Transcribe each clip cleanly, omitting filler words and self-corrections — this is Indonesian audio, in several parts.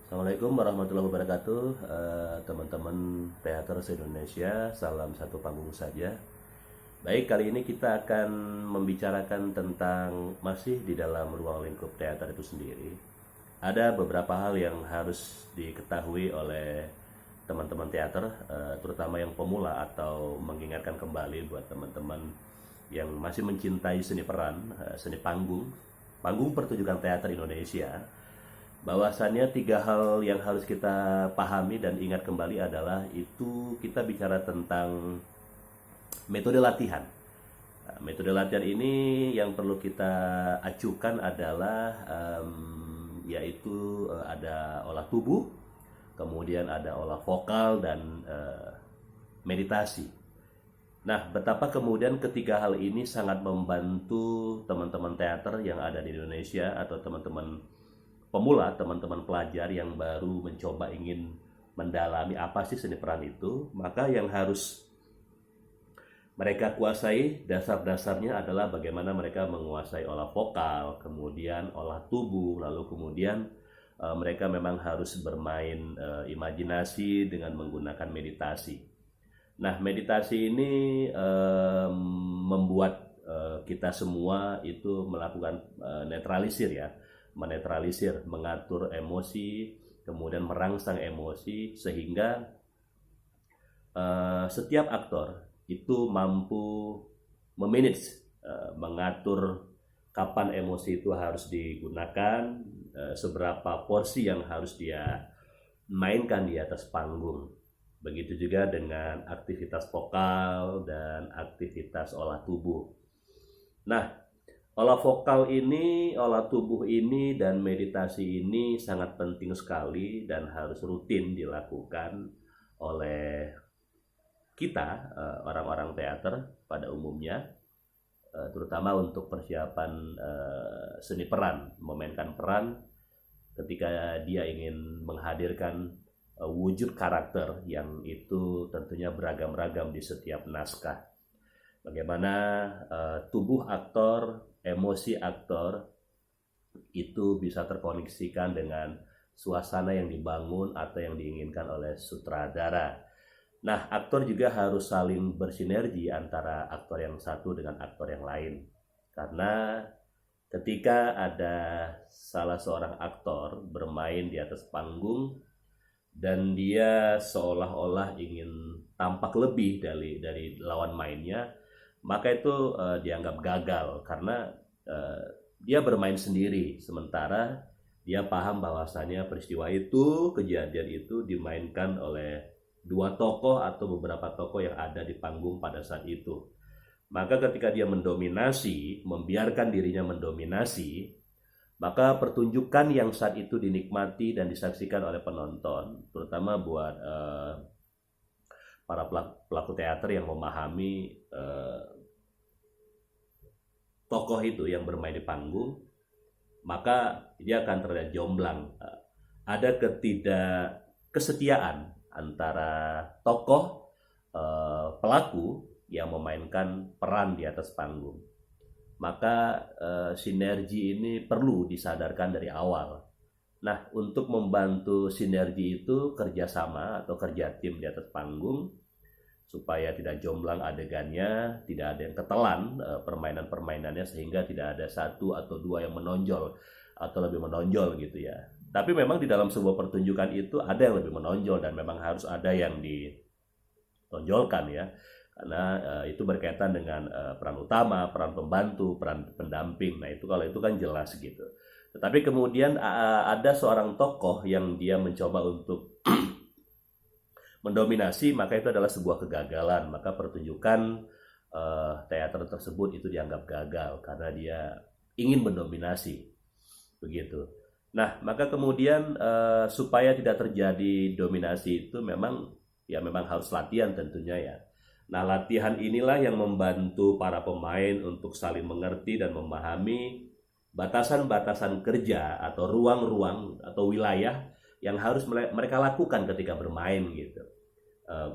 Assalamualaikum warahmatullahi wabarakatuh, teman-teman teater se-Indonesia, salam satu panggung saja. Baik, kali ini kita akan membicarakan tentang masih di dalam ruang lingkup teater itu sendiri. Ada beberapa hal yang harus diketahui oleh teman-teman teater, terutama yang pemula atau mengingatkan kembali buat teman-teman yang masih mencintai seni peran, seni panggung, panggung pertunjukan teater Indonesia. Bahwasannya tiga hal yang harus kita pahami dan ingat kembali adalah itu kita bicara tentang metode latihan. Nah, metode latihan ini yang perlu kita acukan adalah yaitu ada olah tubuh, kemudian ada olah vokal dan meditasi. Nah, betapa kemudian ketiga hal ini sangat membantu teman-teman teater yang ada di Indonesia atau teman-teman pemula, teman-teman pelajar yang baru mencoba ingin mendalami apa sih seni peran itu. Maka yang harus mereka kuasai dasar-dasarnya adalah bagaimana mereka menguasai olah vokal, kemudian olah tubuh, lalu kemudian mereka memang harus bermain imajinasi dengan menggunakan meditasi. Nah, meditasi ini membuat kita semua itu melakukan netralisir ya, menetralisir, mengatur emosi, kemudian merangsang emosi sehingga setiap aktor itu mampu memanage, mengatur kapan emosi itu harus digunakan, seberapa porsi yang harus dia mainkan di atas panggung. Begitu juga dengan aktivitas vokal dan aktivitas olah tubuh. Nah, olah vokal ini, olah tubuh ini, dan meditasi ini sangat penting sekali dan harus rutin dilakukan oleh kita, orang-orang teater pada umumnya, terutama untuk persiapan seni peran, memainkan peran ketika dia ingin menghadirkan wujud karakter yang itu tentunya beragam-ragam di setiap naskah. Bagaimana tubuh aktor, emosi aktor itu bisa terkoneksikan dengan suasana yang dibangun atau yang diinginkan oleh sutradara. Nah, aktor juga harus saling bersinergi antara aktor yang satu dengan aktor yang lain. Karena ketika ada salah seorang aktor bermain di atas panggung dan dia seolah-olah ingin tampak lebih dari lawan mainnya, maka itu dianggap gagal karena dia bermain sendiri, sementara dia paham bahwasannya peristiwa itu, kejadian itu dimainkan oleh dua tokoh atau beberapa tokoh yang ada di panggung pada saat itu. Maka ketika dia mendominasi, membiarkan dirinya mendominasi, maka pertunjukan yang saat itu dinikmati dan disaksikan oleh penonton, terutama buat para pelaku teater yang memahami tokoh itu yang bermain di panggung, maka dia akan terlihat jomblang. Ada ketidakkesetiaan antara tokoh pelaku yang memainkan peran di atas panggung. Maka sinergi ini perlu disadarkan dari awal. Nah, untuk membantu sinergi itu kerjasama atau kerja tim di atas panggung supaya tidak jomblang adegannya, tidak ada yang ketelan permainan-permainannya sehingga tidak ada satu atau dua yang menonjol atau lebih menonjol gitu ya. Tapi memang di dalam sebuah pertunjukan itu ada yang lebih menonjol dan memang harus ada yang ditonjolkan ya. Karena itu berkaitan dengan peran utama, peran pembantu, peran pendamping. Nah, itu kalau itu kan jelas gitu. Tetapi kemudian ada seorang tokoh yang dia mencoba untuk mendominasi, maka itu adalah sebuah kegagalan. Maka pertunjukan teater tersebut itu dianggap gagal karena dia ingin mendominasi, begitu. Nah, maka kemudian supaya tidak terjadi dominasi itu memang harus latihan tentunya ya. Nah, latihan inilah yang membantu para pemain untuk saling mengerti dan memahami batasan-batasan kerja atau ruang-ruang atau wilayah yang harus mereka lakukan ketika bermain gitu.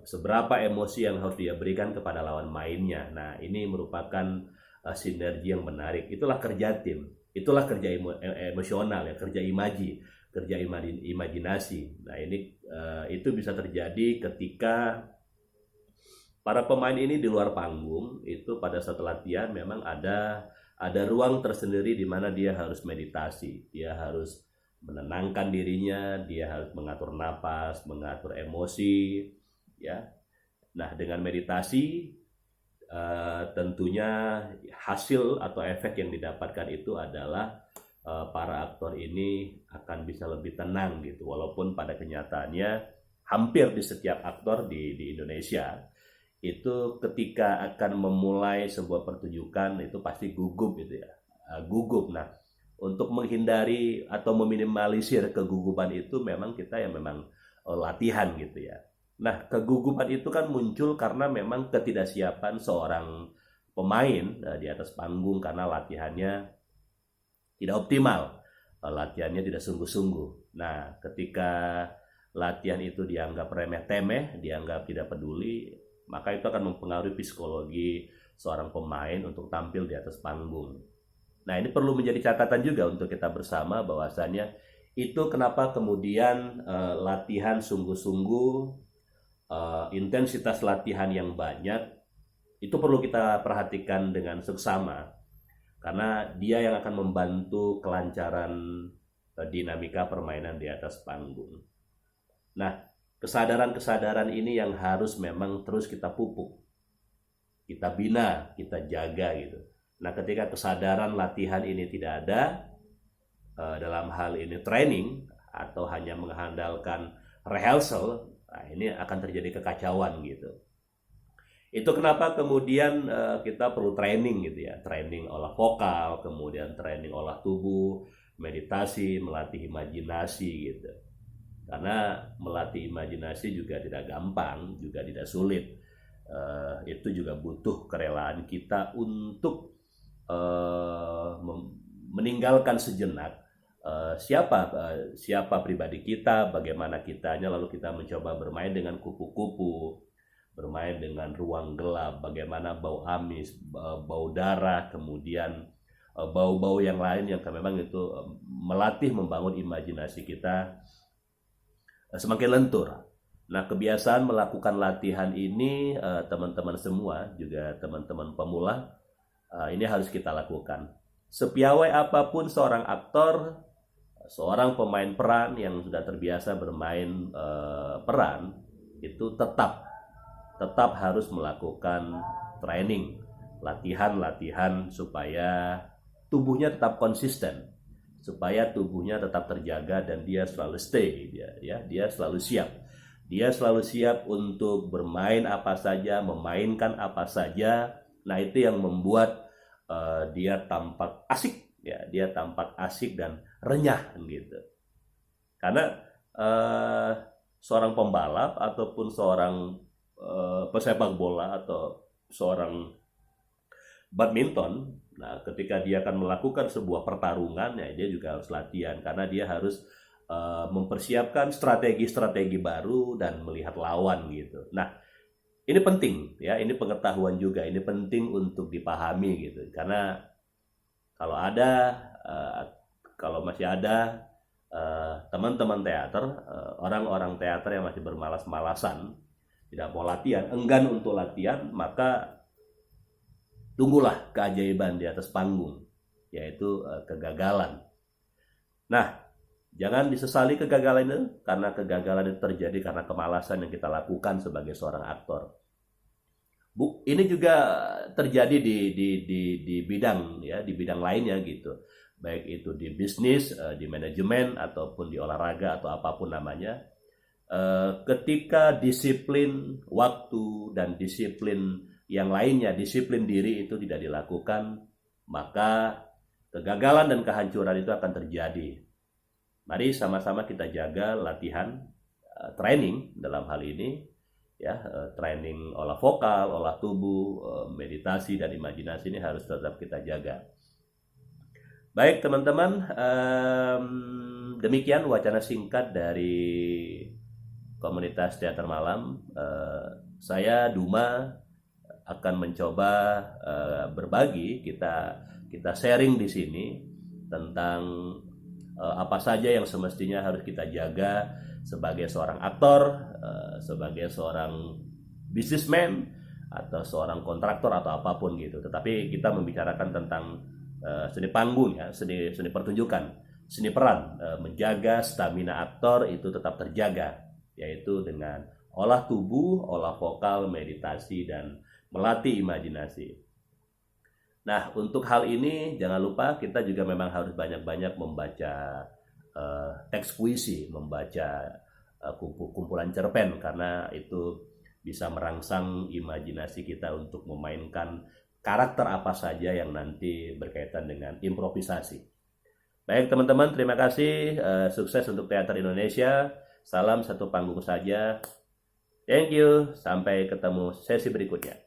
Seberapa emosi yang harus dia berikan kepada lawan mainnya. Nah, ini merupakan sinergi yang menarik. Itulah kerja tim. Itulah kerja emosional ya, kerja imajinasi. Nah ini itu bisa terjadi ketika para pemain ini di luar panggung. Itu pada saat latihan memang ada ruang tersendiri di mana dia harus meditasi, dia harus menenangkan dirinya, dia harus mengatur napas, mengatur emosi, ya. Nah dengan meditasi tentunya hasil atau efek yang didapatkan itu adalah para aktor ini akan bisa lebih tenang gitu, walaupun pada kenyataannya hampir di setiap aktor di Indonesia itu ketika akan memulai sebuah pertunjukan itu pasti gugup gitu ya, gugup. Nah untuk menghindari atau meminimalisir kegugupan itu memang kita yang memang latihan gitu ya. Nah, kegugupan itu kan muncul karena memang ketidaksiapan seorang pemain di atas panggung karena latihannya tidak optimal, latihannya tidak sungguh-sungguh. Nah, ketika latihan itu dianggap remeh-temeh, dianggap tidak peduli, maka itu akan mempengaruhi psikologi seorang pemain untuk tampil di atas panggung. Nah, ini perlu menjadi catatan juga untuk kita bersama bahwasannya itu kenapa kemudian latihan sungguh-sungguh, intensitas latihan yang banyak itu perlu kita perhatikan dengan seksama karena dia yang akan membantu kelancaran dinamika permainan di atas panggung. Nah, kesadaran-kesadaran ini yang harus memang terus kita pupuk, kita bina, kita jaga gitu. Nah, ketika kesadaran latihan ini tidak ada, dalam hal ini training atau hanya mengandalkan rehearsal, nah ini akan terjadi kekacauan gitu. Itu kenapa kemudian kita perlu training gitu ya, training olah vokal, kemudian training olah tubuh, meditasi, melatih imajinasi gitu. Karena melatih imajinasi juga tidak gampang, juga tidak sulit. Itu juga butuh kerelaan kita untuk meninggalkan sejenak siapa pribadi kita, bagaimana kitanya, lalu kita mencoba bermain dengan kupu-kupu, bermain dengan ruang gelap, bagaimana bau amis, bau darah, kemudian bau-bau yang lain yang memang itu melatih membangun imajinasi kita semakin lentur. Nah, kebiasaan melakukan latihan ini teman-teman semua, juga teman-teman pemula, ini harus kita lakukan. Sepiawai apapun seorang aktor, seorang pemain peran yang sudah terbiasa bermain peran, itu tetap harus melakukan training, latihan supaya tubuhnya tetap konsisten, supaya tubuhnya tetap terjaga dan dia selalu stay, dia selalu siap. Dia selalu siap untuk bermain apa saja, memainkan apa saja. Nah, itu yang membuat dia tampak asik, ya, dia tampak asik dan renyah gitu. Karena seorang pembalap ataupun seorang pesepak bola atau seorang badminton, nah ketika dia akan melakukan sebuah pertarungan, ya dia juga harus latihan karena dia harus mempersiapkan strategi-strategi baru dan melihat lawan gitu. Nah, ini penting ya, ini pengetahuan juga, ini penting untuk dipahami gitu. Karena kalau masih ada teman-teman teater, orang-orang teater yang masih bermalas-malasan, tidak mau latihan, enggan untuk latihan, maka tunggulah keajaiban di atas panggung, yaitu kegagalan. Nah, jangan disesali kegagalan itu, karena kegagalan itu terjadi karena kemalasan yang kita lakukan sebagai seorang aktor. Ini juga terjadi di bidang ya, di bidang lainnya gitu. Baik itu di bisnis, di manajemen ataupun di olahraga atau apapun namanya. Ketika disiplin waktu dan disiplin yang lainnya, disiplin diri itu tidak dilakukan, maka kegagalan dan kehancuran itu akan terjadi. Mari sama-sama kita jaga latihan, training dalam hal ini, ya, training olah vokal, olah tubuh, meditasi dan imajinasi ini harus tetap kita jaga. Baik teman-teman, demikian wacana singkat dari komunitas teater malam. Saya Duma akan mencoba berbagi, kita sharing di sini tentang apa saja yang semestinya harus kita jaga sebagai seorang aktor, sebagai seorang businessman, atau seorang kontraktor atau apapun gitu. Tetapi kita membicarakan tentang seni panggung ya, seni pertunjukan, seni peran, menjaga stamina aktor itu tetap terjaga, yaitu dengan olah tubuh, olah vokal, meditasi, dan melatih imajinasi. Nah, untuk hal ini jangan lupa kita juga memang harus banyak-banyak membaca teks puisi, membaca kumpulan cerpen, karena itu bisa merangsang imajinasi kita untuk memainkan karakter apa saja yang nanti berkaitan dengan improvisasi. Baik teman-teman, terima kasih. Sukses untuk teater Indonesia. Salam satu panggung saja. Thank you. Sampai ketemu sesi berikutnya.